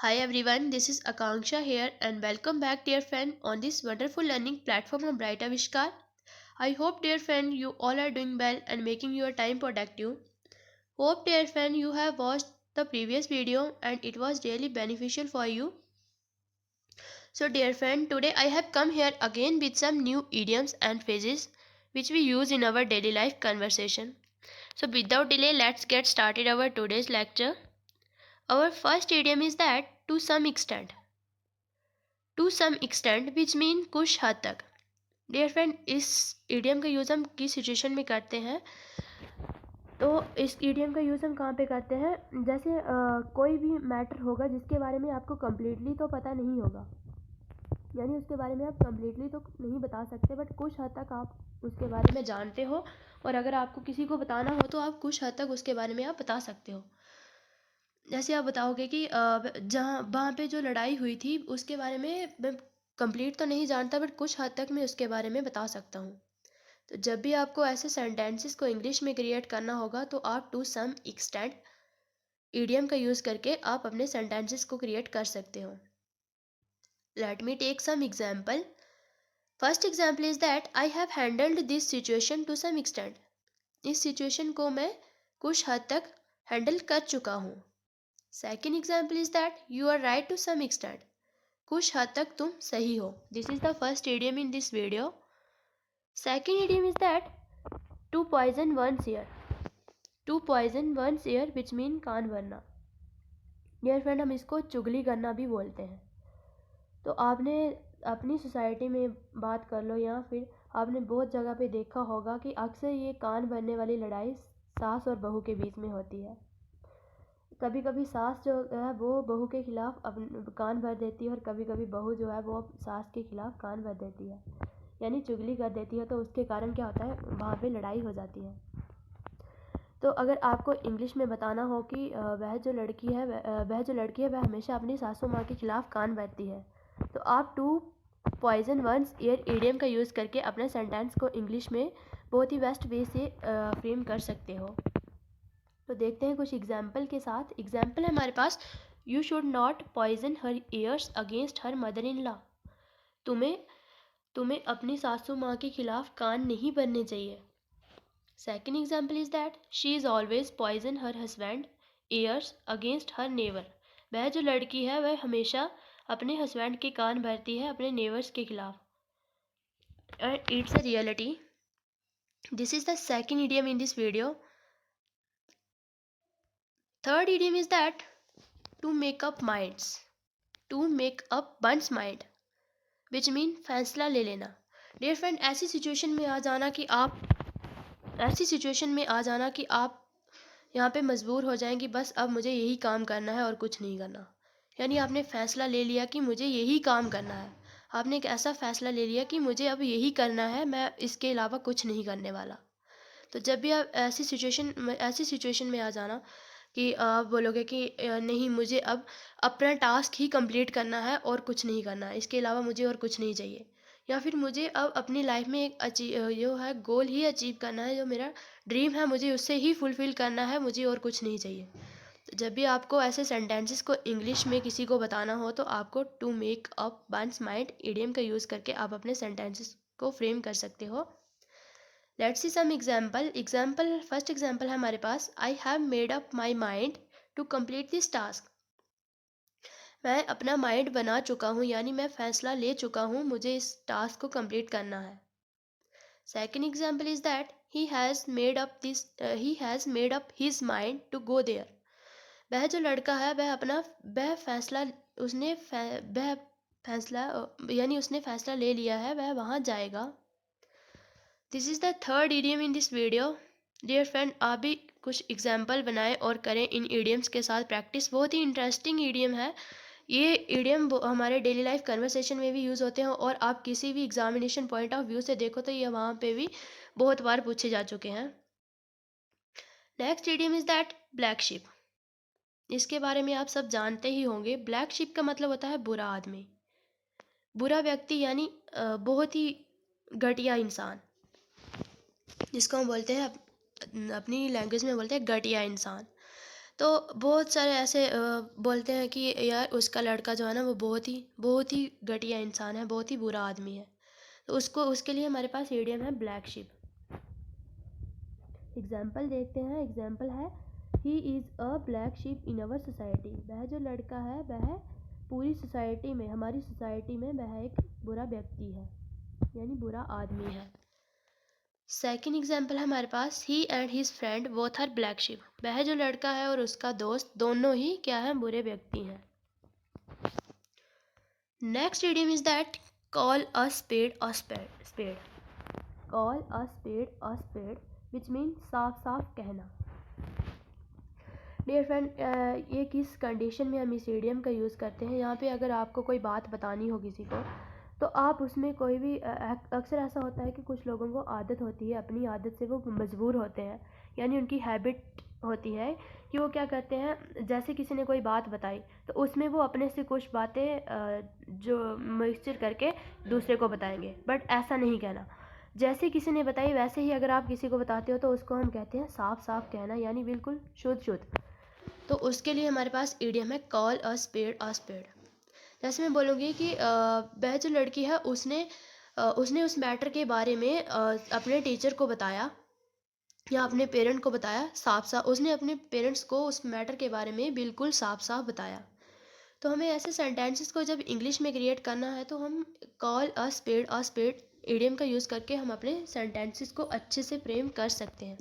Hi everyone, this is Akanksha here and welcome back dear friend on this wonderful learning platform of Bright Avishkar. I hope dear friend you all are doing well and making your time productive. Hope dear friend you have watched the previous video and it was really beneficial for you. So dear friend, today I have come here again with some new idioms and phrases which we use in our daily life conversation. So without delay let's get started our today's lecture. Our first idiom is that to some extent. To some extent which mean कुछ हद तक। Dear friend, इस idiom का use हम किस situation में करते हैं? तो इस ईडियम का यूज़ हम कहाँ पे करते हैं? जैसे कोई भी मैटर होगा जिसके बारे में आपको कम्प्लीटली तो पता नहीं होगा, यानी उसके बारे में आप कम्प्लीटली तो नहीं बता सकते, बट कुछ हद तक आप उसके बारे में जानते हो, और अगर आपको किसी को बताना हो तो आप कुछ हद तक उसके बारे में आप बता सकते हो। जैसे आप बताओगे कि जहाँ वहाँ पे जो लड़ाई हुई थी उसके बारे में मैं कंप्लीट तो नहीं जानता, बट कुछ हद तक मैं उसके बारे में बता सकता हूँ। तो जब भी आपको ऐसे सेंटेंसेस को इंग्लिश में क्रिएट करना होगा तो आप टू सम एक्सटेंट ईडियम का यूज़ करके आप अपने सेंटेंसेस को क्रिएट कर सकते हो। Let me take some example. First example is that I have handled this situation to some extent. इस सिचुएशन को मैं कुछ हद तक हैंडल कर चुका हूँ। Second example is that you are right to some extent. कुछ हद तक तुम सही हो। This is the first idiom in this video. Second idiom is that to poison one's ear. To poison one's ear which mean कान भरना। Dear friend, हम इसको चुगली करना भी बोलते हैं। तो आपने अपनी सोसाइटी में बात कर लो या फिर आपने बहुत जगह पे देखा होगा कि अक्सर ये कान भरने वाली लड़ाई सास और बहू के बीच में होती है। कभी कभी सास जो है वो बहू के खिलाफ कान भर देती है, और कभी कभी बहू जो है वो सास के खिलाफ कान भर देती है, यानी चुगली कर देती है। तो उसके कारण क्या होता है, वहाँ पे लड़ाई हो जाती है। तो अगर आपको इंग्लिश में बताना हो कि वह जो लड़की है वह हमेशा अपनी सासू माँ के खिलाफ कान भरती है, तो आप to poison one's ear idiom का यूज़ करके अपने सेंटेंस को इंग्लिश में बहुत ही बेस्ट वे से फ्रेम कर सकते हो। तो देखते हैं कुछ एग्जाम्पल के साथ। एग्जाम्पल है हमारे पास, you should not poison her ears against her mother in law. तुम्हें तुम्हें अपनी सासू माँ के खिलाफ कान नहीं भरने चाहिए। Second example is that she is always poison her husband ears against her neighbour. वह जो लड़की है वह हमेशा अपने हस्बैंड के कान भरती है अपने नेबर्स के खिलाफ। And it's a reality. This is the second idiom in this video. Third idiom is that to make up minds. To make up one's mind which mean फैसला ले लेना। डियर फ्रेंड, ऐसी सिचुएशन में आ जाना कि आप यहाँ पे मजबूर हो जाएं कि बस अब मुझे यही काम करना है और कुछ नहीं करना। यानी आपने फैसला ले लिया कि मुझे यही काम करना है। आपने एक ऐसा फैसला ले लिया कि मुझे अब यही करना है, मैं इसके अलावा कुछ नहीं करने वाला। तो जब भी आप ऐसी सिचुएशन में आ जाना कि आप बोलोगे कि नहीं, मुझे अब अपना टास्क ही कंप्लीट करना है और कुछ नहीं करना है, इसके अलावा मुझे और कुछ नहीं चाहिए, या फिर मुझे अब अपनी लाइफ में एक जो है गोल ही अचीव करना है, जो मेरा ड्रीम है मुझे उससे ही फुलफ़िल करना है, मुझे और कुछ नहीं चाहिए। तो जब भी आपको ऐसे सेंटेंसेस को इंग्लिश में किसी को बताना हो तो आपको to make up one's mind idiom का यूज़ करके आप अपने सेंटेंसेस को फ्रेम कर सकते हो। Let's see some example. First example है हमारे पास, I have made up my mind to complete this task. मैं अपना माइंड बना चुका हूँ, यानी मैं फैसला ले चुका हूँ, मुझे इस टास्क को कंप्लीट करना है। Second example is that he has made up his mind to go there. वह जो लड़का है वह अपना वह फैसला उसने वह फैसला यानी उसने फैसला ले लिया है, वह वहाँ जाएगा। This is the third idiom in this video. Dear friend, आप भी कुछ एग्जाम्पल बनाएं और करें इन इडियम्स के साथ प्रैक्टिस। बहुत ही इंटरेस्टिंग इडियम है ये। इडियम हमारे डेली लाइफ कन्वर्सेशन में भी यूज़ होते हैं, और आप किसी भी एग्जामिनेशन पॉइंट ऑफ व्यू से देखो तो ये वहाँ पे भी बहुत बार पूछे जा चुके हैं। Next idiom is that black ship. इसके बारे में आप सब जानते ही होंगे। ब्लैक शिप का मतलब होता है बुरा आदमी, बुरा व्यक्ति, यानी बहुत ही घटिया इंसान, जिसको हम बोलते हैं अपनी लैंग्वेज में बोलते हैं घटिया इंसान। तो बहुत सारे ऐसे बोलते हैं कि यार उसका लड़का जो है ना वो बहुत ही घटिया इंसान है, बहुत ही बुरा आदमी है। तो उसको उसके लिए हमारे पास इडियम है ब्लैक शिप। एग्जाम्पल देखते हैं। एग्जाम्पल है he is a black ship in our society. वह जो लड़का है वह पूरी सोसाइटी में, हमारी सोसाइटी में वह एक बुरा व्यक्ति है, यानी बुरा आदमी है। सेकेंड एग्जाम्पल है हमारे पास he and his friend both are black sheep. वह जो लड़का है और उसका दोस्त दोनों ही क्या है, बुरे व्यक्ति हैं। Next idiom is that call a spade a spade. Call a spade a spade which mean साफ साफ कहना। डियर फ्रेंड, ये किस कंडीशन में हम इस इडियम का यूज़ करते हैं? यहाँ पे अगर आपको कोई बात बतानी हो किसी को, तो आप उसमें कोई भी अक्सर ऐसा होता है कि कुछ लोगों को आदत होती है, अपनी आदत से वो मजबूर होते हैं, यानी उनकी हैबिट होती है कि वो क्या करते हैं, जैसे किसी ने कोई बात बताई तो उसमें वो अपने से कुछ बातें जो मिक्सचर करके दूसरे को बताएंगे, बट ऐसा नहीं कहना। जैसे किसी ने बताई वैसे ही अगर आप किसी को बताते हो तो उसको हम कहते हैं साफ साफ कहना, यानी बिल्कुल शुद्ध शुद्ध। तो उसके लिए हमारे पास इडियम है call a spade a spade. जैसे मैं बोलूँगी कि वह जो लड़की है उसने उस मैटर के बारे में अपने टीचर को बताया या अपने पेरेंट को बताया साफ साफ। उसने अपने पेरेंट्स को उस मैटर के बारे में बिल्कुल साफ साफ बताया। तो हमें ऐसे सेंटेंसेस को जब इंग्लिश में क्रिएट करना है तो हम कॉल अ स्पेड इडियम का यूज़ करके हम अपने सेंटेंसेस को अच्छे से फ्रेम कर सकते हैं।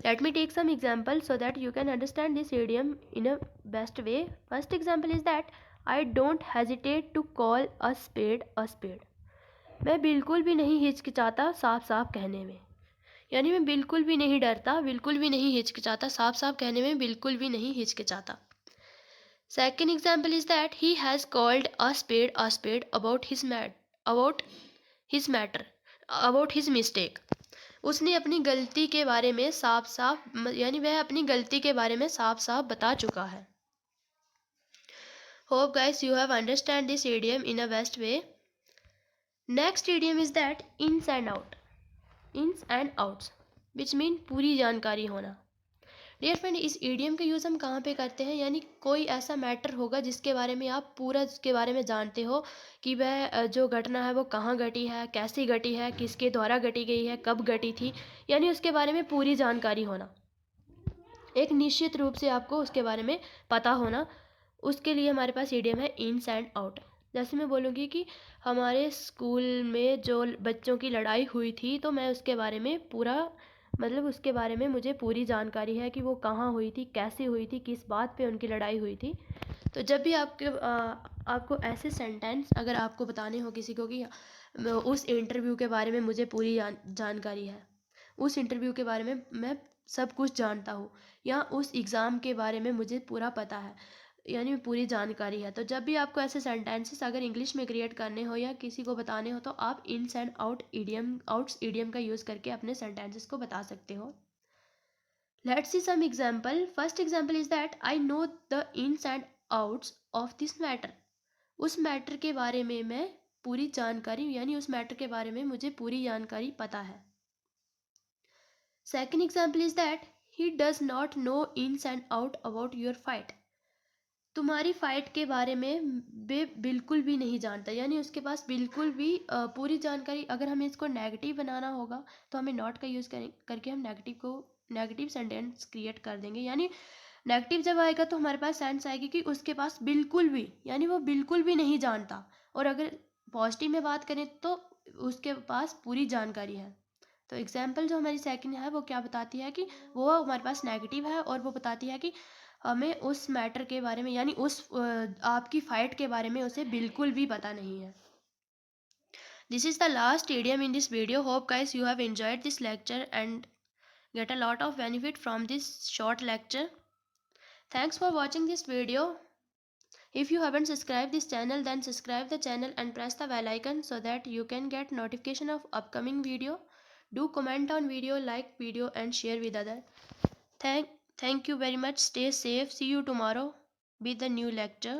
Let me take some example so that you can understand this idiom in a best way. First example is that I don't hesitate to call a spade a spade. मैं बिल्कुल भी नहीं हिचकिचाता साफ साफ कहने में, यानी मैं बिल्कुल भी नहीं डरता, बिल्कुल भी नहीं हिचकिचाता, साफ साफ कहने में बिल्कुल भी नहीं हिचकिचाता। Second example is that he has called a spade about his matter, about his mistake. उसने अपनी गलती के बारे में साफ साफ, यानी वह अपनी गलती के बारे में साफ साफ बता चुका है। Hope guys you have understand this idiom in a best way. Next idiom is that ins and out. Ins and outs which mean पूरी जानकारी होना। डियर फ्रेंड, इस इडियम का यूज़ हम कहाँ पे करते हैं, यानी कोई ऐसा मैटर होगा जिसके बारे में आप पूरा उसके बारे में जानते हो कि वह जो घटना है वो कहाँ घटी है, कैसी घटी है, किसके द्वारा घटी गई है, कब घटी थी, यानी उसके बारे में पूरी जानकारी होना, एक निश्चित रूप से आपको उसके बारे में पता होना। उसके लिए हमारे पास इडियम है इन्स एंड आउट। जैसे मैं बोलूँगी कि हमारे स्कूल में जो बच्चों की लड़ाई हुई थी तो मैं उसके बारे में पूरा, मतलब उसके बारे में मुझे पूरी जानकारी है कि वो कहाँ हुई थी, कैसे हुई थी, किस बात पे उनकी लड़ाई हुई थी। तो जब भी आपको ऐसे सेंटेंस अगर आपको बताने हो किसी को कि उस इंटरव्यू के बारे में मुझे पूरी जानकारी है, उस इंटरव्यू के बारे में मैं सब कुछ जानता हूँ, या उस एग्ज़ाम के बारे में मुझे पूरा पता है, यानी पूरी जानकारी है। तो जब भी आपको ऐसे सेंटेंसेस अगर इंग्लिश में क्रिएट करने हो या किसी को बताने हो तो आप इन्स एंड आउट्स इडियम का यूज़ करके अपने सेंटेंसेस को बता सकते हो। Let's see some example. First example is that I know the ins and outs of this matter. उस मैटर के बारे में मैं पूरी जानकारी, यानी उस मैटर के बारे में मुझे पूरी जानकारी पता है। Second example is that he does not know ins and out about your fight. तुम्हारी फाइट के बारे में वे बिल्कुल भी नहीं जानता, यानी उसके पास बिल्कुल भी पूरी जानकारी। अगर हमें इसको नेगेटिव बनाना होगा तो हमें नॉट का यूज़ करके हम नेगेटिव सेंटेंस क्रिएट कर देंगे, यानी नेगेटिव जब आएगा तो हमारे पास सेंस आएगी कि उसके पास बिल्कुल भी, यानी वो बिल्कुल भी नहीं जानता। और अगर पॉजिटिव में बात करें तो उसके पास पूरी जानकारी है। तो एग्जाम्पल जो हमारी सेकंड है वो क्या बताती है कि वो हमारे पास नेगेटिव है और वो बताती है कि हमें उस मैटर के बारे में, यानी उस आपकी फाइट के बारे में उसे बिल्कुल भी पता नहीं है। This is the last idiom in this video. Hope guys you have enjoyed this lecture and get a lot of benefit from this short lecture. Thanks for watching this video. If you haven't subscribed this channel, then subscribe the channel and press the bell icon so that you can get notification of upcoming video. Do comment on video, like video and share with other. Thank you very much. Stay safe. See you tomorrow with the new lecture.